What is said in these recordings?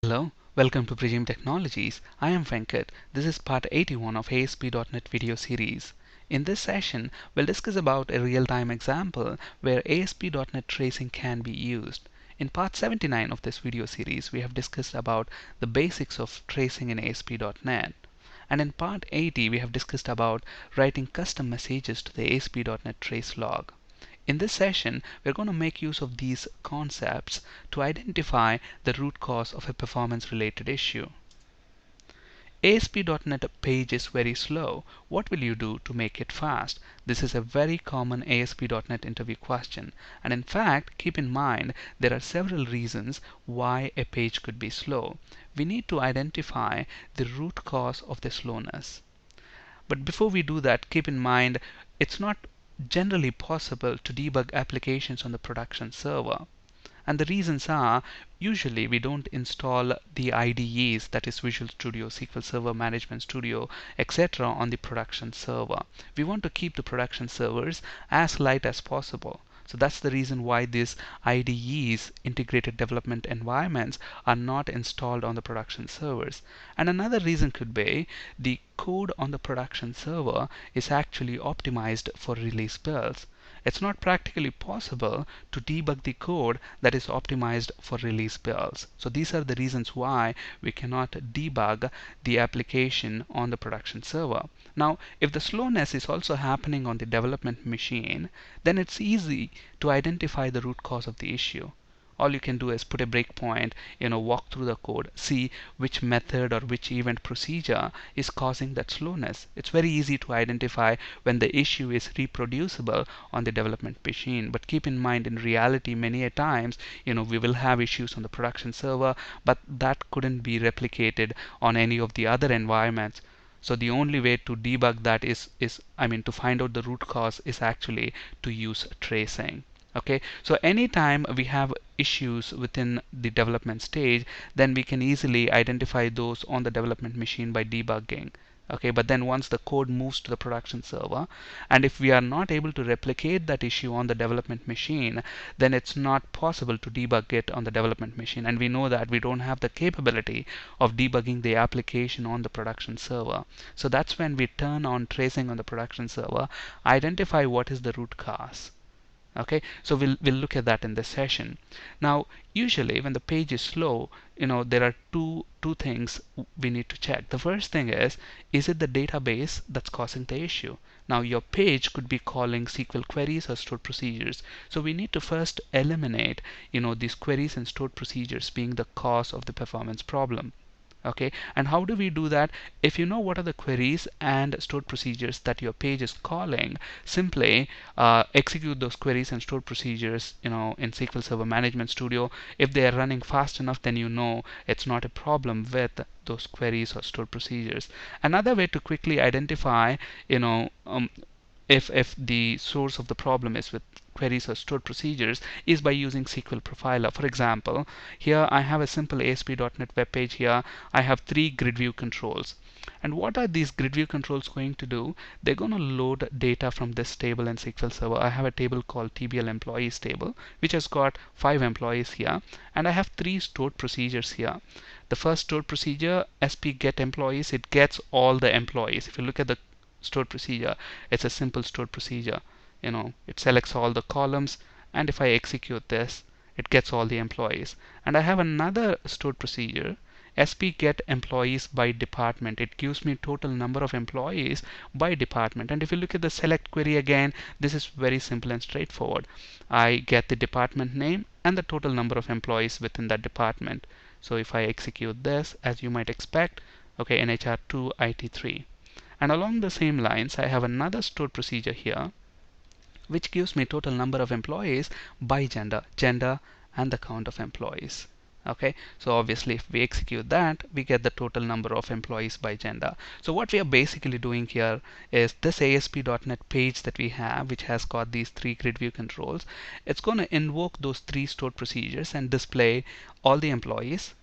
Hello, welcome to Precision Technologies. I am Venkat. This is part 81 of ASP.NET video series. In this session, we'll discuss about a real-time example where ASP.NET tracing can be used. In part 79 of this video series, we have discussed about the basics of tracing in ASP.NET. And in part 80, we have discussed about writing custom messages to the ASP.NET trace log. In this session, we're going to make use of these concepts to identify the root cause of a performance-related issue. ASP.NET page is very slow. What will you do to make it fast? This is a very common ASP.NET interview question. And in fact, keep in mind, there are several reasons why a page could be slow. We need to identify the root cause of the slowness. But before we do that, keep in mind, it's not generally possible to debug applications on the production server. And the reasons are, usually we don't install the IDEs, that is Visual Studio, SQL Server Management Studio, etc. on the production server. We want to keep the production servers as light as possible. So that's the reason why these IDEs, integrated development environments, are not installed on the production servers. And another reason could be the code on the production server is actually optimized for release builds. It's not practically possible to debug the code that is optimized for release builds. So these are the reasons why we cannot debug the application on the production server. Now, if the slowness is also happening on the development machine, then it's easy to identify the root cause of the issue. All you can do is put a breakpoint, walk through the code, see which method or which event procedure is causing that slowness. It's very easy to identify when the issue is reproducible on the development machine. But keep in mind, in reality, many a times, we will have issues on the production server, but that couldn't be replicated on any of the other environments. So the only way to debug that to find out the root cause is actually to use tracing. Okay, so anytime we have issues within the development stage, then we can easily identify those on the development machine by debugging. Okay, but then once the code moves to the production server, and if we are not able to replicate that issue on the development machine, then it's not possible to debug it on the development machine. And we know that we don't have the capability of debugging the application on the production server. So that's when we turn on tracing on the production server, identify what is the root cause. Okay, so we'll look at that in this session. Now, usually when the page is slow, there are two things we need to check. The first thing is it the database that's causing the issue? Now, your page could be calling SQL queries or stored procedures. So we need to first eliminate, these queries and stored procedures being the cause of the performance problem. Okay, and how do we do that? If you know what are the queries and stored procedures that your page is calling, simply execute those queries and stored procedures in SQL Server Management Studio. If they are running fast enough, then it's not a problem with those queries or stored procedures. Another way to quickly identify if the source of the problem is with queries or stored procedures is by using SQL Profiler. For example, here I have a simple ASP.NET web page. Here I have 3 grid view controls. And what are these grid view controls going to do? They're going to load data from this table in SQL Server. I have a table called TBL employees table, which has got 5 employees here, and I have 3 stored procedures here. The first stored procedure, sp get employees, it gets all the employees. If you look at the stored procedure, it's a simple stored procedure. It selects all the columns, and if I execute this, it gets all the employees. And I have another stored procedure, sp get employees by department. It gives me total number of employees by department. And if you look at the select query again, this is very simple and straightforward. I get the department name and the total number of employees within that department. So if I execute this, as you might expect, okay, NHR2 IT3. And along the same lines, I have another stored procedure here, which gives me total number of employees by gender and the count of employees. Okay, so obviously if we execute that, we get the total number of employees by gender. So what we are basically doing here is this ASP.NET page that we have, which has got these 3 grid view controls, it's going to invoke those 3 stored procedures and display all the employees,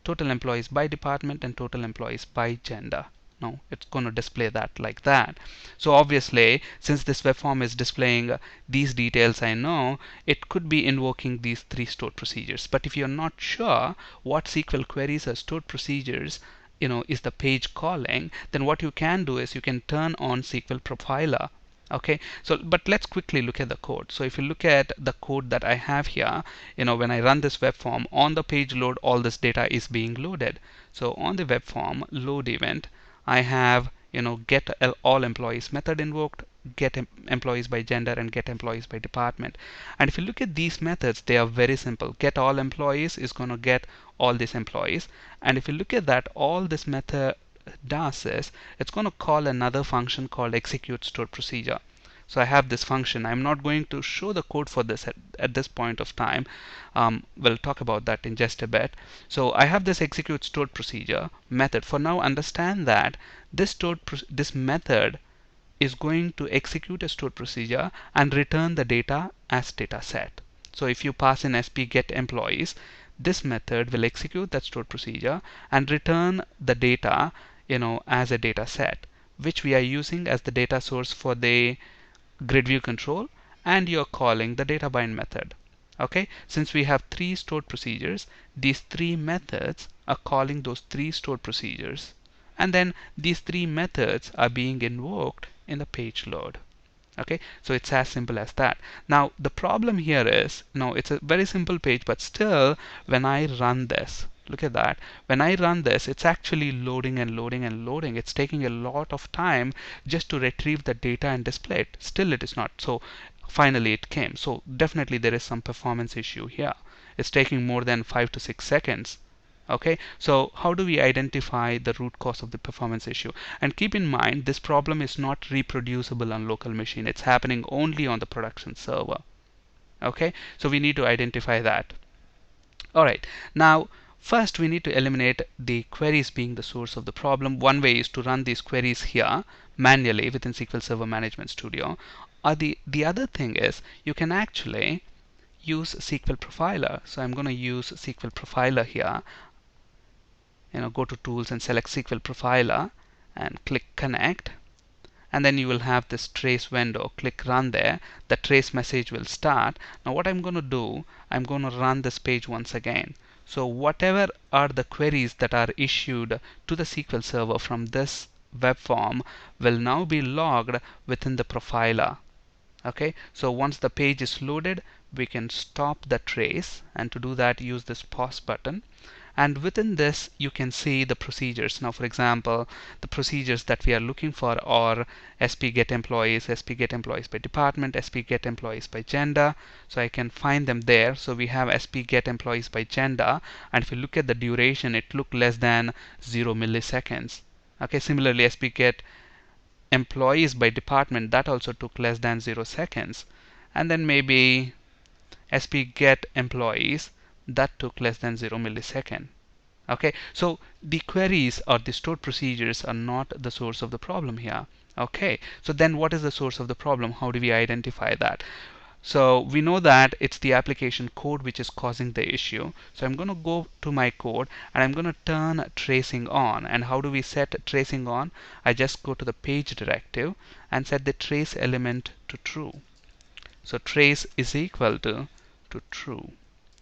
total employees by department, and total employees by gender. No, it's going to display that like that. So obviously, since this web form is displaying these details, I know it could be invoking these three stored procedures. But if you're not sure what SQL queries are stored procedures, is the page calling, then what you can do is you can turn on SQL Profiler. Okay, so but let's quickly look at the code. So if you look at the code that I have here, when I run this web form on the page load, all this data is being loaded. So on the web form load event, I have get all employees method invoked, get employees by gender, and get employees by department. And if you look at these methods, they are very simple. Get all employees is going to get all these employees, and if you look at that, all this method does is it's going to call another function called execute stored procedure. So I have this function. I'm not going to show the code for this at this point of time. We'll talk about that in just a bit. So I have this execute stored procedure method. For now, understand that this method is going to execute a stored procedure and return the data as data set. So if you pass in sp get employees, this method will execute that stored procedure and return the data as a data set, which we are using as the data source for the grid view control, and you're calling the data bind method. Okay, since we have three stored procedures, these three methods are calling those three stored procedures, and then these three methods are being invoked in the page load. Okay, so it's as simple as that. Now the problem here is, it's a very simple page, but still when I run this, look at that, when I run this, it's actually loading and loading and loading. It's taking a lot of time just to retrieve the data and display it. Still it is not. So finally it came. So definitely there is some performance issue here. It's taking more than 5 to 6 seconds. Okay, so how do we identify the root cause of the performance issue? And keep in mind, this problem is not reproducible on local machine. It's happening only on the production server. Okay, so we need to identify that. Alright, now first we need to eliminate the queries being the source of the problem. One way is to run these queries here manually within SQL Server Management Studio. Or the other thing is you can actually use SQL Profiler. So I'm going to use SQL Profiler here. Go to tools and select SQL Profiler and click connect, and then you will have this trace window. Click run there. The trace message will start. Now what I'm going to do, I'm going to run this page once again. So whatever are the queries that are issued to the SQL Server from this web form will now be logged within the profiler. Okay, so once the page is loaded, we can stop the trace, and to do that use this pause button. And within this you can see the procedures. Now for example, the procedures that we are looking for are sp get employees by department, sp get employees by gender. So I can find them there. So we have sp get employees by gender, and if you look at the duration, it looked less than 0 milliseconds. Okay, similarly sp get employees by department, that also took less than 0 seconds. And then maybe sp get employees, that took less than 0 millisecond. Okay, so the queries or the stored procedures are not the source of the problem here. Okay, so then what is the source of the problem? How do we identify that? So we know that it's the application code which is causing the issue. So I'm going to go to my code and I'm going to turn tracing on. And how do we set tracing on? I just go to the page directive and set the trace element to true. So trace is equal to true.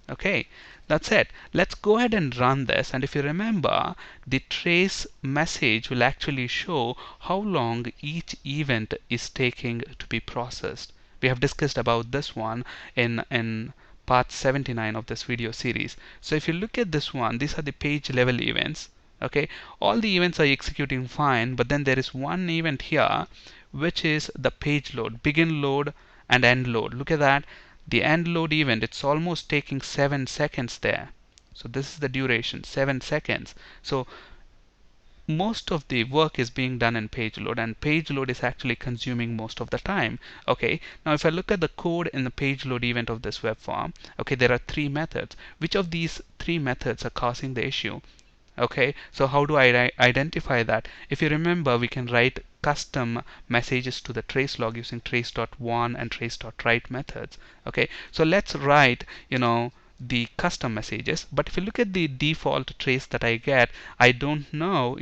Okay, that's it. Let's go ahead and run this, and if you remember, the trace message will actually show how long each event is taking to be processed. We have discussed about this one in part 79 of this video series. So if you look at this one, these are the page level events. Okay, all the events are executing fine, but then there is one event here which is the page load, begin load and end load. Look at that. The end load event, it's almost taking 7 seconds there. So this is the duration, 7 seconds. So most of the work is being done in page load, and page load is actually consuming most of the time. Okay, now if I look at the code in the page load event of this web form, okay, there are three methods. Which of these three methods are causing the issue? Okay, so how do I identify that? If you remember, we can write custom messages to the trace log using trace.one and trace.write methods. Okay, so let's write the custom messages. But if you look at the default trace that I get, I don't know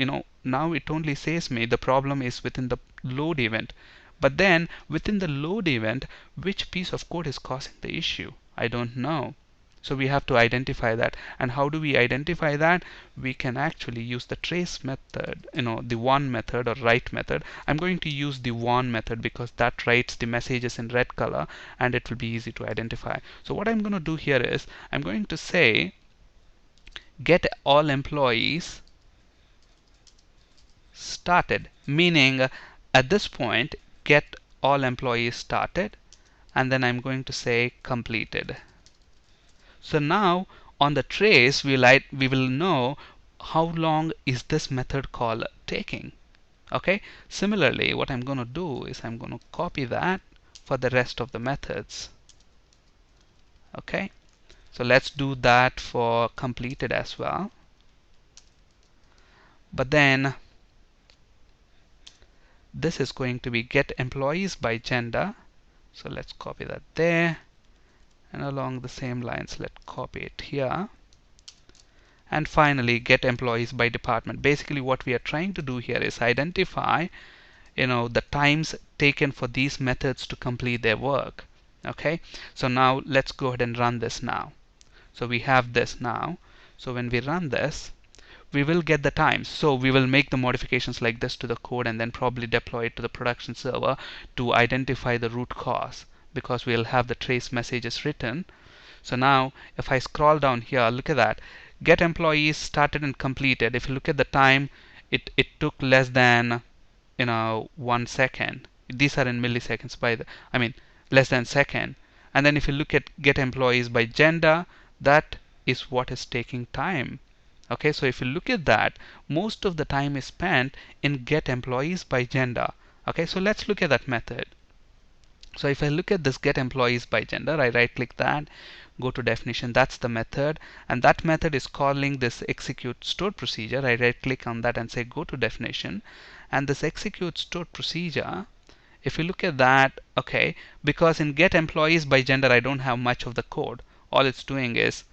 now it only says me the problem is within the load event. But then within the load event, which piece of code is causing the issue? I don't know. So we have to identify that. And how do we identify that? We can actually use the trace method, the warn method or write method. I'm going to use the warn method because that writes the messages in red color and it will be easy to identify. So what I'm going to do here is I'm going to say get all employees started, meaning at this point get all employees started, and then I'm going to say completed. So now on the trace we will know how long is this method call taking. Okay, similarly what I'm going to do is I'm going to copy that for the rest of the methods. Okay, so let's do that for completed as well. But then this is going to be get employees by gender, so let's copy that there, and along the same lines let's copy it here. And finally get employees by department. Basically what we are trying to do here is identify the times taken for these methods to complete their work. Okay, so now let's go ahead and run this now. So we have this now. So when we run this, we will get the times. So we will make the modifications like this to the code and then probably deploy it to the production server to identify the root cause, because we'll have the trace messages written. So now if I scroll down here, look at that. Get employees started and completed. If you look at the time, it took less than 1 second. These are in milliseconds less than second. And then if you look at get employees by gender, that is what is taking time. Okay, so if you look at that, most of the time is spent in get employees by gender. Okay, so let's look at that method. So if I look at this get employees by gender, I right click that, go to definition, that's the method, and that method is calling this execute stored procedure. I right click on that and say go to definition, and this execute stored procedure, if you look at that, okay, because in get employees by gender I don't have much of the code. All it's doing is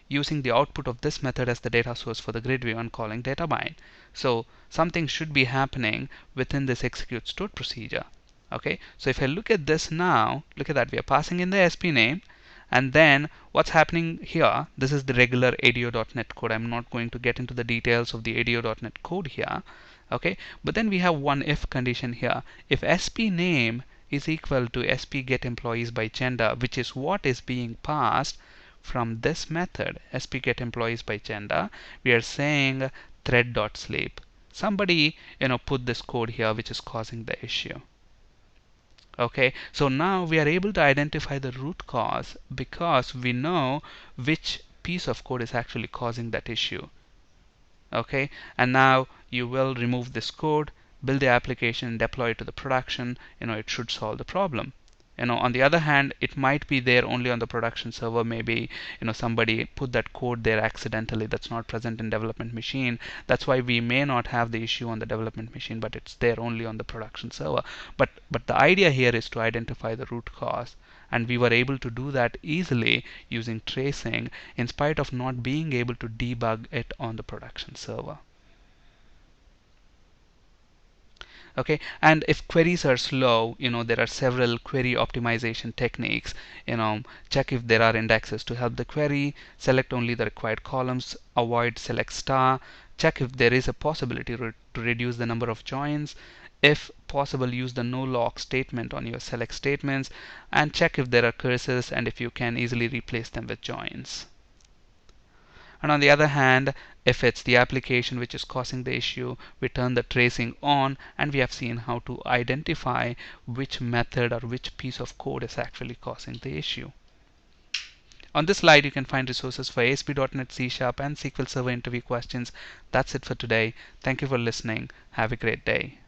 using the output of this method as the data source for the grid view and calling data bind. So something should be happening within this execute stored procedure. Okay, so if I look at this now, look at that, we are passing in the SP name, and then what's happening here, this is the regular ADO.NET code. I'm not going to get into the details of the ADO.NET code here. Okay, but then we have one if condition here. If SP name is equal to SP get employees by gender, which is what is being passed from this method, SP get employees by gender, we are saying thread.sleep. Somebody put this code here which is causing the issue. Okay, so now we are able to identify the root cause because we know which piece of code is actually causing that issue. Okay, and now you will remove this code, build the application, deploy it to the production. It should solve the problem. On the other hand, it might be there only on the production server. Maybe somebody put that code there accidentally, that's not present in development machine. That's why we may not have the issue on the development machine, but it's there only on the production server. But the idea here is to identify the root cause, and we were able to do that easily using tracing in spite of not being able to debug it on the production server. Okay, and if queries are slow, there are several query optimization techniques. Check if there are indexes to help the query, select only the required columns, avoid select star, check if there is a possibility to reduce the number of joins. If possible, use the no lock statement on your select statements, and check if there are cursors and if you can easily replace them with joins. And on the other hand, if it's the application which is causing the issue, we turn the tracing on, and we have seen how to identify which method or which piece of code is actually causing the issue. On this slide, you can find resources for ASP.NET, C#, and SQL Server interview questions. That's it for today. Thank you for listening. Have a great day.